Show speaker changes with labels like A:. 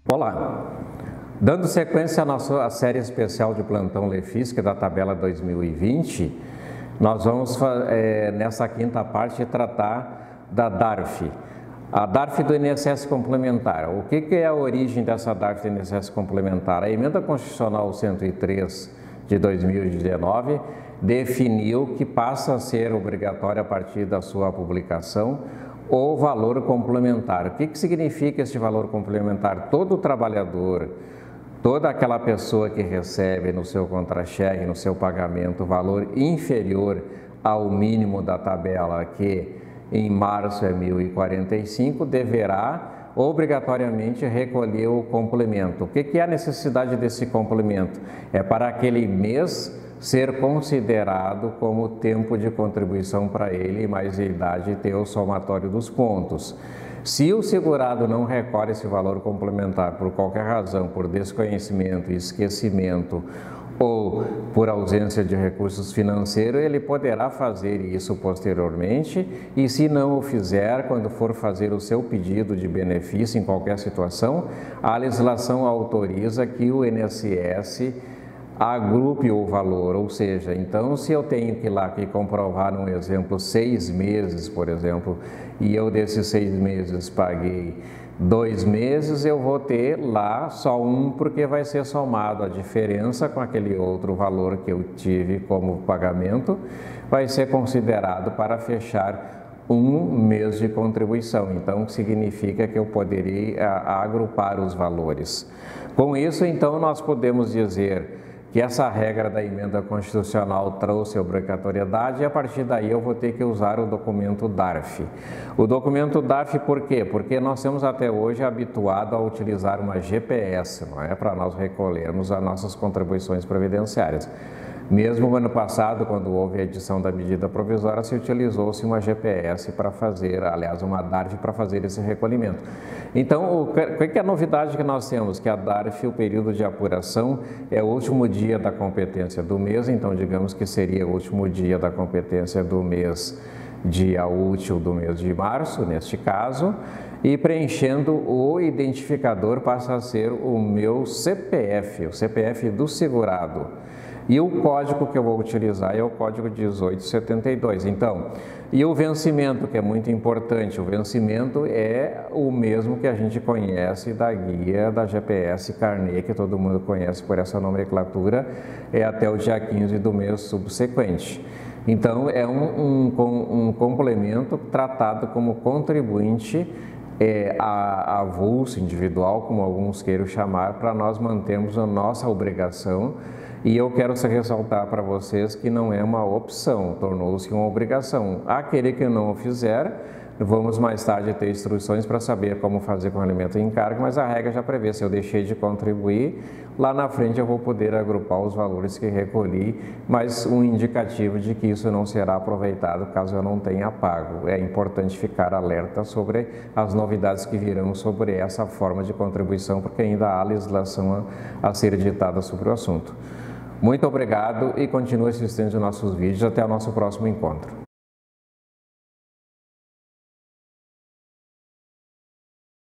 A: Olá! Dando sequência à nossa série especial de plantão Lefisca da tabela 2020, nós vamos, nessa quinta parte, tratar da DARF. A DARF do INSS complementar. O que é a origem dessa DARF do INSS complementar? A Emenda Constitucional 103 de 2019 definiu que passa a ser obrigatório a partir da sua publicação o valor complementar. O que significa esse valor complementar? Todo trabalhador, toda aquela pessoa que recebe no seu contra-cheque, no seu pagamento, valor inferior ao mínimo da tabela, que em março é 1.045, deverá obrigatoriamente recolher o complemento. O que é a necessidade desse complemento? É para aquele mês ser considerado como tempo de contribuição para ele, mais a idade ter o somatório dos pontos. Se o segurado não recolhe esse valor complementar por qualquer razão, por desconhecimento, esquecimento ou por ausência de recursos financeiros, ele poderá fazer isso posteriormente e, se não o fizer, quando for fazer o seu pedido de benefício em qualquer situação, a legislação autoriza que o INSS agrupe o valor, ou seja, então se eu tenho que ir lá e comprovar, um exemplo, 6 meses, por exemplo, e eu desses 6 meses paguei 2 meses, eu vou ter lá só um, porque vai ser somado a diferença com aquele outro valor que eu tive como pagamento, vai ser considerado para fechar um mês de contribuição. Então, significa que eu poderia agrupar os valores. Com isso, então, nós podemos dizer que essa regra da emenda constitucional trouxe obrigatoriedade e a partir daí eu vou ter que usar o documento DARF. O documento DARF por quê? Porque nós temos até hoje habituado a utilizar uma GPS, não é? Para nós recolhermos as nossas contribuições previdenciárias. Mesmo no ano passado, quando houve a edição da medida provisória, se utilizou-se uma GPS para fazer, aliás, uma DARF para fazer esse recolhimento. Então, o que é a novidade que nós temos? Que a DARF, o período de apuração, é o último dia da competência do mês, então digamos que seria o último dia da competência do mês, dia útil do mês de março, neste caso, e preenchendo o identificador passa a ser o meu CPF, o CPF do segurado. E o código que eu vou utilizar é o código 1872. Então, e o vencimento, que é muito importante, o vencimento é o mesmo que a gente conhece da guia da GPS Carnê, que todo mundo conhece por essa nomenclatura, é até o dia 15 do mês subsequente. Então, é um complemento tratado como contribuinte avulso, individual, como alguns queiram chamar, para nós mantermos a nossa obrigação. E eu quero ressaltar para vocês que não é uma opção, tornou-se uma obrigação. Aquele que não o fizer, vamos mais tarde ter instruções para saber como fazer com o alimento em carga, mas a regra já prevê, se eu deixei de contribuir, lá na frente eu vou poder agrupar os valores que recolhi, mas um indicativo de que isso não será aproveitado caso eu não tenha pago. É importante ficar alerta sobre as novidades que virão sobre essa forma de contribuição, porque ainda há legislação a ser editada sobre o assunto. Muito obrigado e continue assistindo aos nossos vídeos. Até o nosso próximo encontro.